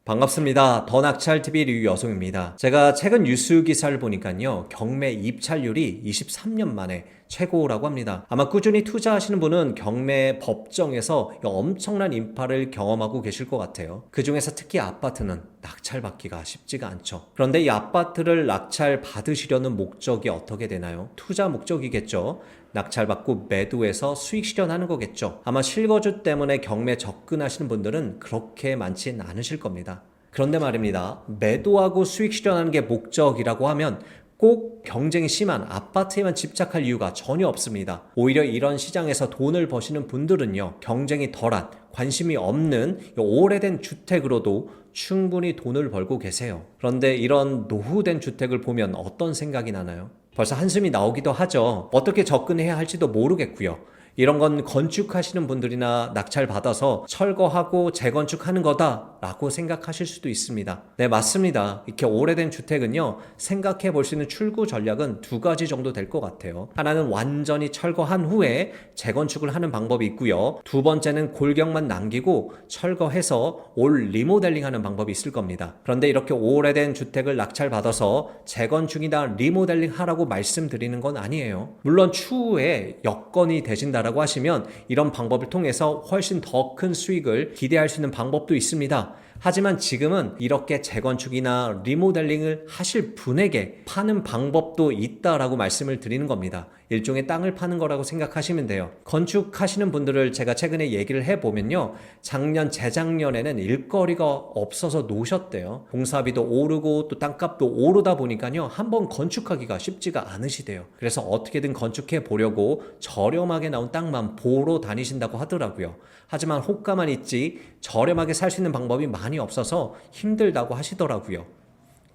반갑습니다. 더 낙찰TV 류여송입니다. 제가 최근 뉴스 기사를 보니까요, 경매 입찰률이 23년 만에 최고라고 합니다. 아마 꾸준히 투자하시는 분은 경매 법정에서 엄청난 인파를 경험하고 계실 것 같아요. 그 중에서 특히 아파트는 낙찰받기가 쉽지가 않죠. 그런데 이 아파트를 낙찰 받으시려는 목적이 어떻게 되나요? 투자 목적이겠죠. 낙찰받고 매도해서 수익 실현하는 거겠죠. 아마 실거주 때문에 경매 접근하시는 분들은 그렇게 많진 않으실 겁니다. 그런데 말입니다. 매도하고 수익 실현하는 게 목적이라고 하면 꼭 경쟁이 심한 아파트에만 집착할 이유가 전혀 없습니다. 오히려 이런 시장에서 돈을 버시는 분들은요, 경쟁이 덜한, 관심이 없는 오래된 주택으로도 충분히 돈을 벌고 계세요. 그런데 이런 노후된 주택을 보면 어떤 생각이 나나요? 벌써 한숨이 나오기도 하죠. 어떻게 접근해야 할지도 모르겠고요. 이런 건 건축하시는 분들이나 낙찰 받아서 철거하고 재건축하는 거다라고 생각하실 수도 있습니다. 네, 맞습니다. 이렇게 오래된 주택은요, 생각해 볼 수 있는 출구 전략은 두 가지 정도 될 것 같아요. 하나는 완전히 철거한 후에 재건축을 하는 방법이 있고요. 두 번째는 골격만 남기고 철거해서 올 리모델링 하는 방법이 있을 겁니다. 그런데 이렇게 오래된 주택을 낙찰 받아서 재건축이나 리모델링 하라고 말씀드리는 건 아니에요. 물론 추후에 여건이 되신다 라고 하시면 이런 방법을 통해서 훨씬 더 큰 수익을 기대할 수 있는 방법도 있습니다. 하지만 지금은 이렇게 재건축이나 리모델링을 하실 분에게 파는 방법도 있다라고 말씀을 드리는 겁니다. 일종의 땅을 파는 거라고 생각하시면 돼요. 건축하시는 분들을 제가 최근에 얘기를 해보면요, 작년, 재작년에는 일거리가 없어서 노셨대요. 공사비도 오르고 또 땅값도 오르다 보니까요, 한번 건축하기가 쉽지가 않으시대요. 그래서 어떻게든 건축해 보려고 저렴하게 나온 땅만 보러 다니신다고 하더라고요. 하지만 호가만 있지 저렴하게 살 수 있는 방법이 많이 없어서 힘들다고 하시더라고요.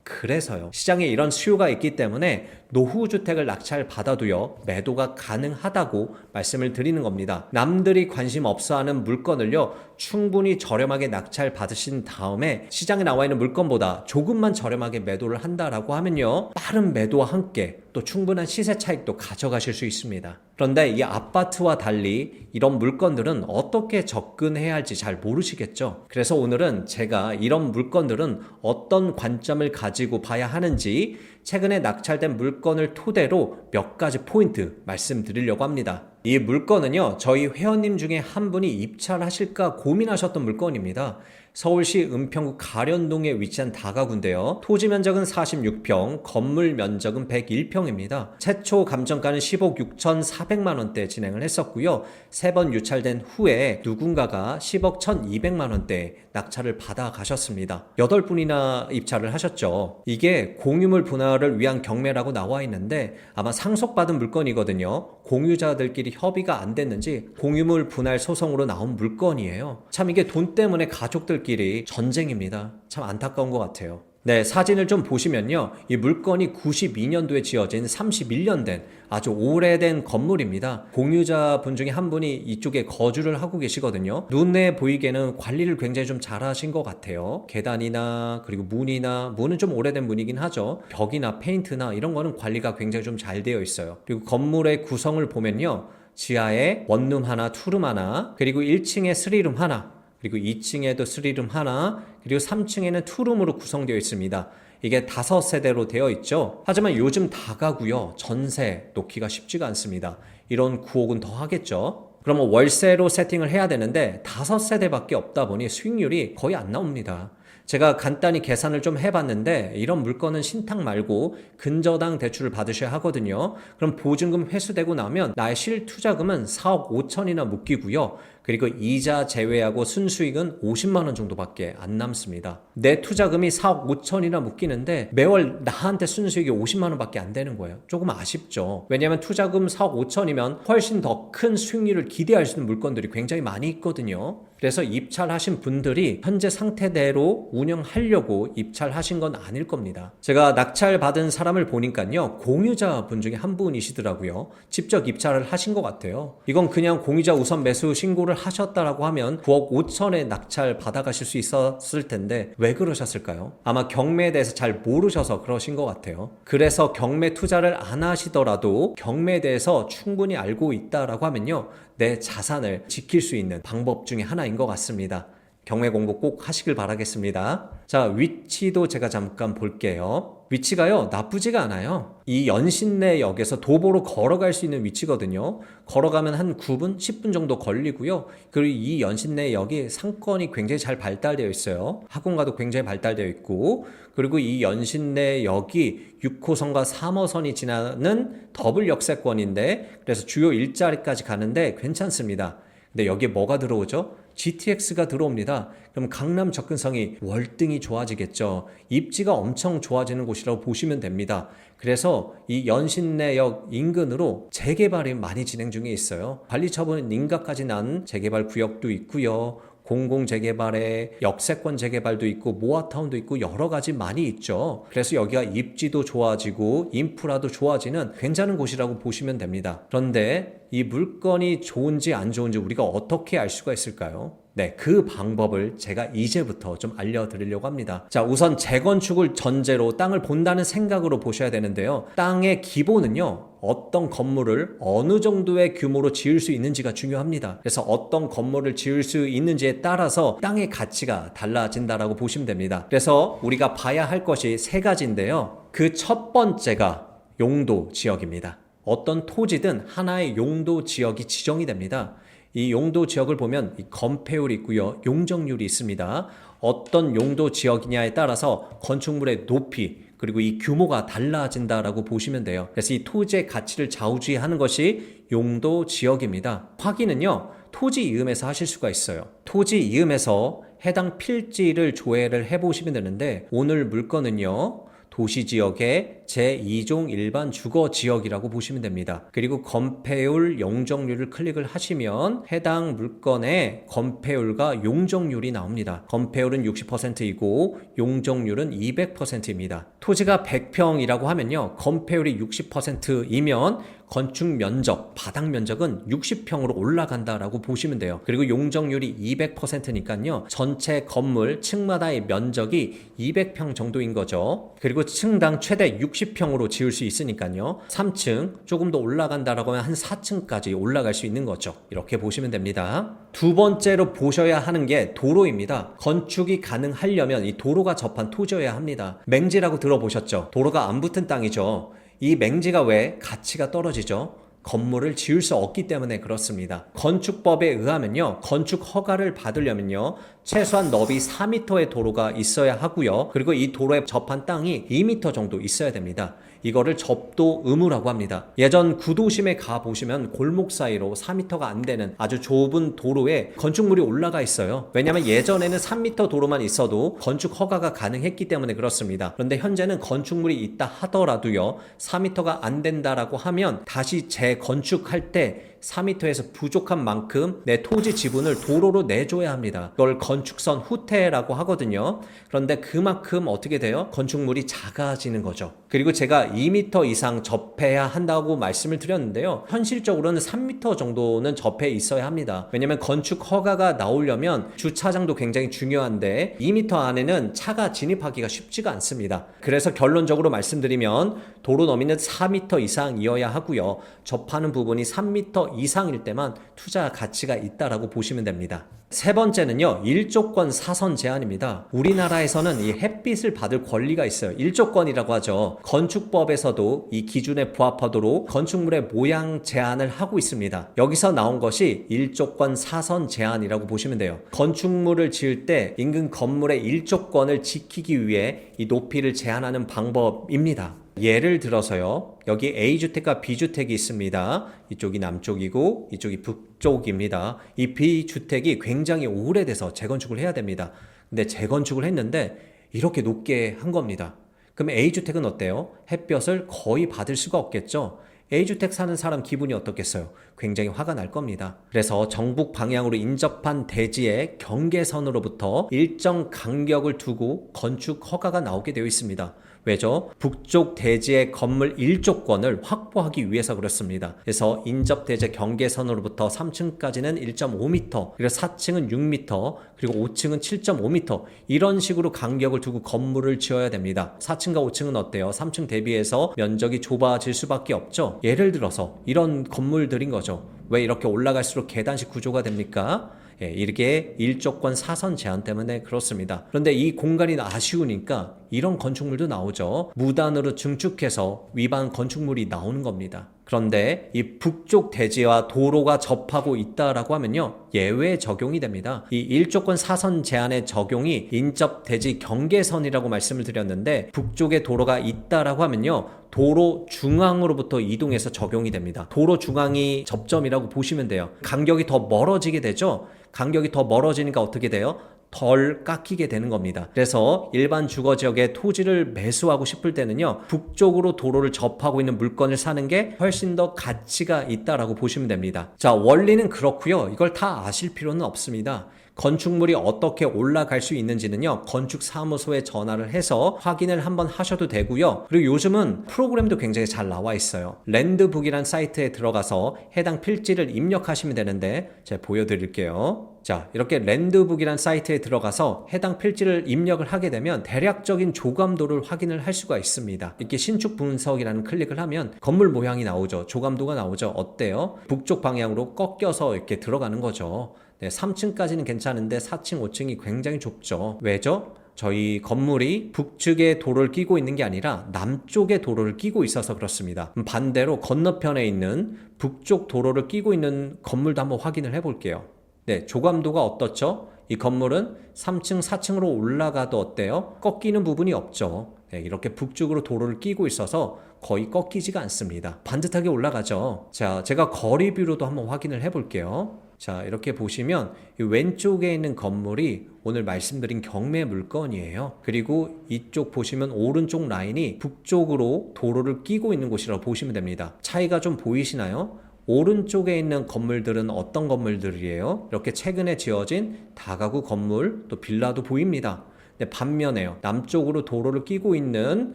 그래서요, 시장에 이런 수요가 있기 때문에 노후주택을 낙찰 받아도요, 매도가 가능하다고 말씀을 드리는 겁니다. 남들이 관심 없어하는 물건을요, 충분히 저렴하게 낙찰 받으신 다음에 시장에 나와 있는 물건보다 조금만 저렴하게 매도를 한다라고 하면요, 빠른 매도와 함께 또 충분한 시세 차익도 가져가실 수 있습니다. 그런데 이 아파트와 달리 이런 물건들은 어떻게 접근해야 할지 잘 모르시겠죠. 그래서 오늘은 제가 이런 물건들은 어떤 관점을 가지고 봐야 하는지 최근에 낙찰된 물건을 토대로 몇 가지 포인트 말씀드리려고 합니다. 이 물건은요, 저희 회원님 중에 한 분이 입찰하실까 고민하셨던 물건입니다. 서울시 은평구 가련동에 위치한 다가구인데요. 토지 면적은 46평, 건물 면적은 101평입니다. 최초 감정가는 10억 6,400만 원대 진행을 했었고요. 3번 유찰된 후에 누군가가 10억 1,200만 원대 낙찰을 받아 가셨습니다. 8분이나 입찰을 하셨죠. 이게 공유물 분할을 위한 경매라고 나와 있는데 아마 상속받은 물건이거든요. 공유자들끼리 협의가 안 됐는지 공유물 분할 소송으로 나온 물건이에요. 참 이게 돈 때문에 가족들끼리 전쟁입니다. 참 안타까운 것 같아요. 네, 사진을 좀 보시면요, 이 물건이 92년도에 지어진 31년 된 아주 오래된 건물입니다. 공유자분 중에 한 분이 이쪽에 거주를 하고 계시거든요. 눈에 보이기에는 관리를 굉장히 좀 잘하신 것 같아요. 계단이나 그리고 문은 좀 오래된 문이긴 하죠. 벽이나 페인트나 이런 거는 관리가 굉장히 좀 잘 되어 있어요. 그리고 건물의 구성을 보면요, 지하에 원룸 하나, 투룸 하나, 그리고 1층에 3룸 하나, 그리고 2층에도 3룸 하나, 그리고 3층에는 투룸으로 구성되어 있습니다. 이게 5세대로 되어 있죠. 하지만 요즘 다가구요, 전세 놓기가 쉽지가 않습니다. 이런 구옥은 더 하겠죠. 그러면 월세로 세팅을 해야 되는데 5세대밖에 없다 보니 수익률이 거의 안 나옵니다. 제가 간단히 계산을 좀 해봤는데 이런 물건은 신탁 말고 근저당 대출을 받으셔야 하거든요. 그럼 보증금 회수되고 나면 나의 실투자금은 4억 5천이나 묶이고요. 그리고 이자 제외하고 순수익은 50만 원 정도밖에 안 남습니다. 내 투자금이 4억 5천이나 묶이는데 매월 나한테 순수익이 50만 원밖에 안 되는 거예요. 조금 아쉽죠. 왜냐하면 투자금 4억 5천이면 훨씬 더 큰 수익률을 기대할 수 있는 물건들이 굉장히 많이 있거든요. 그래서 입찰하신 분들이 현재 상태대로 운영하려고 입찰하신 건 아닐 겁니다. 제가 낙찰 받은 사람을 보니까요, 공유자분 중에 한 분이시더라고요. 직접 입찰을 하신 것 같아요. 이건 그냥 공유자 우선 매수 신고를 하셨다라고 하면 9억 5천에 낙찰 받아가실 수 있었을 텐데 왜 그러셨을까요? 아마 경매에 대해서 잘 모르셔서 그러신 것 같아요. 그래서 경매 투자를 안 하시더라도 경매에 대해서 충분히 알고 있다라고 하면요, 내 자산을 지킬 수 있는 방법 중에 하나인 것 같습니다. 경매 공부 꼭 하시길 바라겠습니다. 자, 위치도 제가 잠깐 볼게요. 위치가요, 나쁘지가 않아요. 이 연신내역에서 도보로 걸어갈 수 있는 위치거든요. 걸어가면 한 9분, 10분 정도 걸리고요. 그리고 이 연신내역이 상권이 굉장히 잘 발달되어 있어요. 학원가도 굉장히 발달되어 있고, 그리고 이 연신내역이 6호선과 3호선이 지나는 더블 역세권인데, 그래서 주요 일자리까지 가는데 괜찮습니다. 근데 여기에 뭐가 들어오죠? GTX가 들어옵니다. 그럼 강남 접근성이 월등히 좋아지겠죠. 입지가 엄청 좋아지는 곳이라고 보시면 됩니다. 그래서 이 연신내역 인근으로 재개발이 많이 진행 중에 있어요. 관리처분 인가까지 난 재개발 구역도 있고요. 공공재개발에 역세권 재개발도 있고 모아타운도 있고 여러 가지 많이 있죠. 그래서 여기가 입지도 좋아지고 인프라도 좋아지는 괜찮은 곳이라고 보시면 됩니다. 그런데 이 물건이 좋은지 안 좋은지 우리가 어떻게 알 수가 있을까요? 네, 그 방법을 제가 이제부터 좀 알려드리려고 합니다. 자, 우선 재건축을 전제로 땅을 본다는 생각으로 보셔야 되는데요. 땅의 기본은요, 어떤 건물을 어느 정도의 규모로 지을 수 있는지가 중요합니다. 그래서 어떤 건물을 지을 수 있는지에 따라서 땅의 가치가 달라진다라고 보시면 됩니다. 그래서 우리가 봐야 할 것이 세 가지인데요. 그 첫 번째가 용도 지역입니다. 어떤 토지든 하나의 용도 지역이 지정이 됩니다. 이 용도 지역을 보면 이 건폐율이 있고요. 용적률이 있습니다. 어떤 용도 지역이냐에 따라서 건축물의 높이 그리고 이 규모가 달라진다라고 보시면 돼요. 그래서 이 토지의 가치를 좌우지하는 것이 용도 지역입니다. 확인은요, 토지 이음에서 하실 수가 있어요. 토지 이음에서 해당 필지를 조회를 해보시면 되는데, 오늘 물건은요, 도시지역의 제2종 일반 주거지역이라고 보시면 됩니다. 그리고 건폐율, 용적률을 클릭을 하시면 해당 물건의 건폐율과 용적률이 나옵니다. 건폐율은 60%이고 용적률은 200%입니다. 토지가 100평이라고 하면요, 건폐율이 60%이면 건축 면적, 바닥 면적은 60평으로 올라간다라고 보시면 돼요. 그리고 용적률이 200%니까요. 전체 건물 층마다의 면적이 200평 정도인 거죠. 그리고 층당 최대 60평으로 지을 수 있으니까요. 3층 조금 더 올라간다라고 하면 한 4층까지 올라갈 수 있는 거죠. 이렇게 보시면 됩니다. 두 번째로 보셔야 하는 게 도로입니다. 건축이 가능하려면 이 도로가 접한 토지여야 합니다. 맹지라고 들어보셨죠? 도로가 안 붙은 땅이죠. 이 맹지가 왜 가치가 떨어지죠? 건물을 지을 수 없기 때문에 그렇습니다. 건축법에 의하면요, 건축 허가를 받으려면요, 최소한 너비 4m의 도로가 있어야 하고요. 그리고 이 도로에 접한 땅이 2m 정도 있어야 됩니다. 이거를 접도 의무라고 합니다. 예전 구도심에 가보시면 골목 사이로 4m가 안 되는 아주 좁은 도로에 건축물이 올라가 있어요. 왜냐하면 예전에는 3m 도로만 있어도 건축 허가가 가능했기 때문에 그렇습니다. 그런데 현재는 건축물이 있다 하더라도요, 4m가 안 된다라고 하면 다시 재건축할 때 4m에서 부족한 만큼 내 토지 지분을 도로로 내줘야 합니다. 그걸 건축선 후퇴라고 하거든요. 그런데 그만큼 어떻게 돼요? 건축물이 작아지는 거죠. 그리고 제가 2m 이상 접해야 한다고 말씀을 드렸는데요. 현실적으로는 3m 정도는 접해 있어야 합니다. 왜냐하면 건축 허가가 나오려면 주차장도 굉장히 중요한데 2m 안에는 차가 진입하기가 쉽지가 않습니다. 그래서 결론적으로 말씀드리면 도로 너비는 4m 이상이어야 하고요. 접하는 부분이 3m 이상일 때만 투자 가치가 있다라고 보시면 됩니다. 세 번째는요, 일조권 사선 제한입니다. 우리나라에서는 이 햇빛을 받을 권리가 있어요. 일조권이라고 하죠. 건축법에서도 이 기준에 부합하도록 건축물의 모양 제한을 하고 있습니다. 여기서 나온 것이 일조권 사선 제한이라고 보시면 돼요. 건축물을 지을 때 인근 건물의 일조권을 지키기 위해 이 높이를 제한하는 방법입니다. 예를 들어서요, 여기 A주택과 B주택이 있습니다. 이쪽이 남쪽이고 이쪽이 북쪽입니다. 이 B주택이 굉장히 오래돼서 재건축을 해야 됩니다. 근데 재건축을 했는데 이렇게 높게 한 겁니다. 그럼 A주택은 어때요? 햇볕을 거의 받을 수가 없겠죠? A주택 사는 사람 기분이 어떻겠어요? 굉장히 화가 날 겁니다. 그래서 정북 방향으로 인접한 대지의 경계선으로부터 일정 간격을 두고 건축 허가가 나오게 되어 있습니다. 왜죠? 북쪽 대지의 건물 일조권을 확보하기 위해서 그렇습니다. 그래서 인접 대지 경계선으로부터 3층까지는 1.5m, 그리고 4층은 6m, 그리고 5층은 7.5m 이런 식으로 간격을 두고 건물을 지어야 됩니다. 4층과 5층은 어때요? 3층 대비해서 면적이 좁아질 수밖에 없죠. 예를 들어서 이런 건물들인 거죠. 왜 이렇게 올라갈수록 계단식 구조가 됩니까? 이게 일조권 사선 제한 때문에 그렇습니다. 그런데 이 공간이 아쉬우니까 이런 건축물도 나오죠. 무단으로 증축해서 위반 건축물이 나오는 겁니다. 그런데 이 북쪽 대지와 도로가 접하고 있다라고 하면요, 예외 적용이 됩니다. 이 일조권 사선 제한의 적용이 인접 대지 경계선이라고 말씀을 드렸는데, 북쪽에 도로가 있다라고 하면요, 도로 중앙으로부터 이동해서 적용이 됩니다. 도로 중앙이 접점이라고 보시면 돼요. 간격이 더 멀어지게 되죠. 간격이 더 멀어지니까 어떻게 돼요? 덜 깎이게 되는 겁니다. 그래서 일반 주거지역에 토지를 매수하고 싶을 때는요, 북쪽으로 도로를 접하고 있는 물건을 사는 게 훨씬 더 가치가 있다라고 보시면 됩니다. 자, 원리는 그렇고요. 이걸 다 아실 필요는 없습니다. 건축물이 어떻게 올라갈 수 있는지는요, 건축사무소에 전화를 해서 확인을 한번 하셔도 되고요. 그리고 요즘은 프로그램도 굉장히 잘 나와 있어요. 랜드북이란 사이트에 들어가서 해당 필지를 입력하시면 되는데, 제가 보여드릴게요. 자, 이렇게 랜드북이란 사이트에 들어가서 해당 필지를 입력을 하게 되면 대략적인 조감도를 확인을 할 수가 있습니다. 이렇게 신축 분석이라는 클릭을 하면 건물 모양이 나오죠. 조감도가 나오죠. 어때요? 북쪽 방향으로 꺾여서 이렇게 들어가는 거죠. 3층까지는 괜찮은데 4층, 5층이 굉장히 좁죠. 왜죠? 저희 건물이 북측에 도로를 끼고 있는 게 아니라 남쪽에 도로를 끼고 있어서 그렇습니다. 반대로 건너편에 있는 북쪽 도로를 끼고 있는 건물도 한번 확인을 해볼게요. 네, 조감도가 어떻죠? 이 건물은 3층, 4층으로 올라가도 어때요? 꺾이는 부분이 없죠. 네, 이렇게 북쪽으로 도로를 끼고 있어서 거의 꺾이지가 않습니다. 반듯하게 올라가죠. 자, 제가 거리뷰로도 한번 확인을 해볼게요. 자, 이렇게 보시면 이 왼쪽에 있는 건물이 오늘 말씀드린 경매 물건이에요. 그리고 이쪽 보시면 오른쪽 라인이 북쪽으로 도로를 끼고 있는 곳이라고 보시면 됩니다. 차이가 좀 보이시나요? 오른쪽에 있는 건물들은 어떤 건물들이에요? 이렇게 최근에 지어진 다가구 건물, 또 빌라도 보입니다. 반면에요, 남쪽으로 도로를 끼고 있는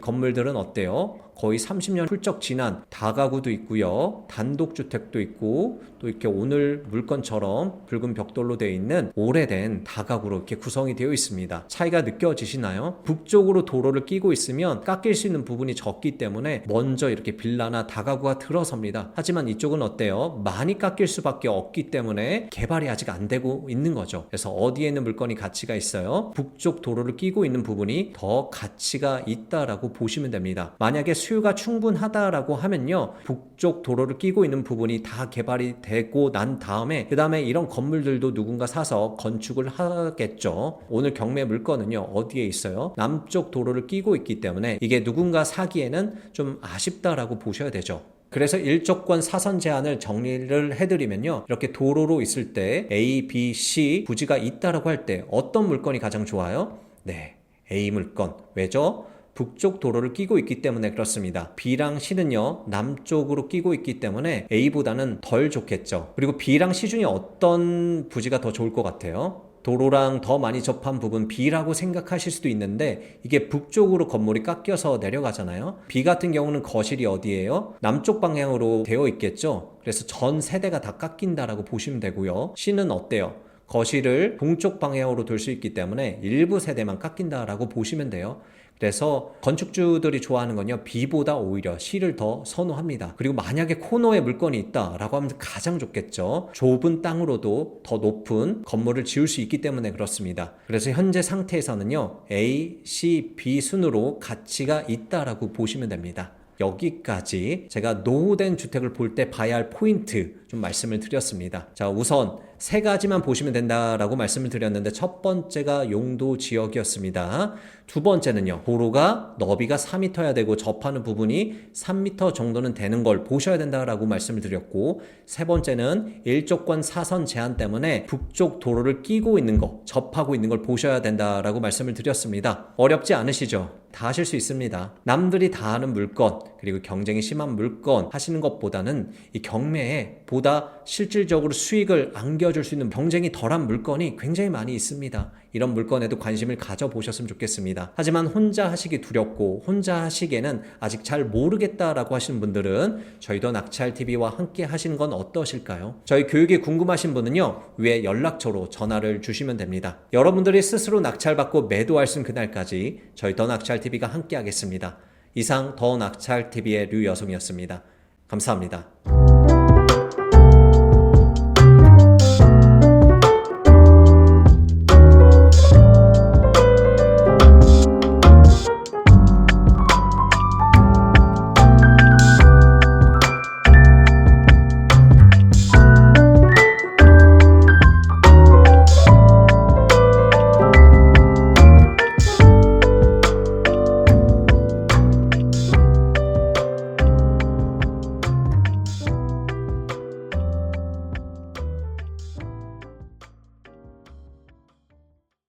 건물들은 어때요? 거의 30년 훌쩍 지난 다가구도 있고요, 단독주택도 있고, 또 이렇게 오늘 물건처럼 붉은 벽돌로 되어 있는 오래된 다가구로 이렇게 구성이 되어 있습니다. 차이가 느껴지시나요? 북쪽으로 도로를 끼고 있으면 깎일 수 있는 부분이 적기 때문에 먼저 이렇게 빌라나 다가구가 들어섭니다. 하지만 이쪽은 어때요? 많이 깎일 수밖에 없기 때문에 개발이 아직 안 되고 있는 거죠. 그래서 어디에 있는 물건이 가치가 있어요? 북쪽 도로를 끼고 있는 부분이 더 가치가 있다라고 보시면 됩니다. 만약에 수요가 충분하다라고 하면요, 북쪽 도로를 끼고 있는 부분이 다 개발이 되고 난 다음에 그 다음에 이런 건물들도 누군가 사서 건축을 하겠죠. 오늘 경매 물건은요, 어디에 있어요? 남쪽 도로를 끼고 있기 때문에 이게 누군가 사기에는 좀 아쉽다라고 보셔야 되죠. 그래서 일조권 사선 제한을 정리를 해드리면요, 이렇게 도로로 있을 때 A, B, C 부지가 있다라고 할 때 어떤 물건이 가장 좋아요? 네, A 물건. 왜죠? 북쪽 도로를 끼고 있기 때문에 그렇습니다. B랑 C는요, 남쪽으로 끼고 있기 때문에 A보다는 덜 좋겠죠. 그리고 B랑 C 중에 어떤 부지가 더 좋을 것 같아요? 도로랑 더 많이 접한 부분 B라고 생각하실 수도 있는데, 이게 북쪽으로 건물이 깎여서 내려가잖아요. B 같은 경우는 거실이 어디예요? 남쪽 방향으로 되어 있겠죠. 그래서 전 세대가 다 깎인다라고 보시면 되고요. C는 어때요? 거실을 동쪽 방향으로 돌 수 있기 때문에 일부 세대만 깎인다라고 보시면 돼요. 그래서 건축주들이 좋아하는 건요, B보다 오히려 C를 더 선호합니다. 그리고 만약에 코너에 물건이 있다라고 하면 가장 좋겠죠. 좁은 땅으로도 더 높은 건물을 지을 수 있기 때문에 그렇습니다. 그래서 현재 상태에서는요, A, C, B 순으로 가치가 있다라고 보시면 됩니다. 여기까지 제가 노후된 주택을 볼 때 봐야 할 포인트 좀 말씀을 드렸습니다. 자, 우선 세 가지만 보시면 된다라고 말씀을 드렸는데, 첫 번째가 용도 지역이었습니다. 두 번째는요, 도로가 너비가 4m야 되고 접하는 부분이 3m 정도는 되는 걸 보셔야 된다라고 말씀을 드렸고, 세 번째는 일조권 사선 제한 때문에 북쪽 도로를 끼고 있는 거, 접하고 있는 걸 보셔야 된다라고 말씀을 드렸습니다. 어렵지 않으시죠? 다 하실 수 있습니다. 남들이 다 하는 물건, 그리고 경쟁이 심한 물건 하시는 것보다는 이 경매에 보다 실질적으로 수익을 안겨줄 수 있는 경쟁이 덜한 물건이 굉장히 많이 있습니다. 이런 물건에도 관심을 가져보셨으면 좋겠습니다. 하지만 혼자 하시기 두렵고 혼자 하시기에는 아직 잘 모르겠다라고 하시는 분들은 저희 더 낙찰TV와 함께 하시는 건 어떠실까요? 저희 교육이 궁금하신 분은요, 위에 연락처로 전화를 주시면 됩니다. 여러분들이 스스로 낙찰받고 매도할 수 있는 그날까지 저희 더 낙찰TV가 함께 하겠습니다. 이상 더 낙찰TV의 류여송이었습니다. 감사합니다.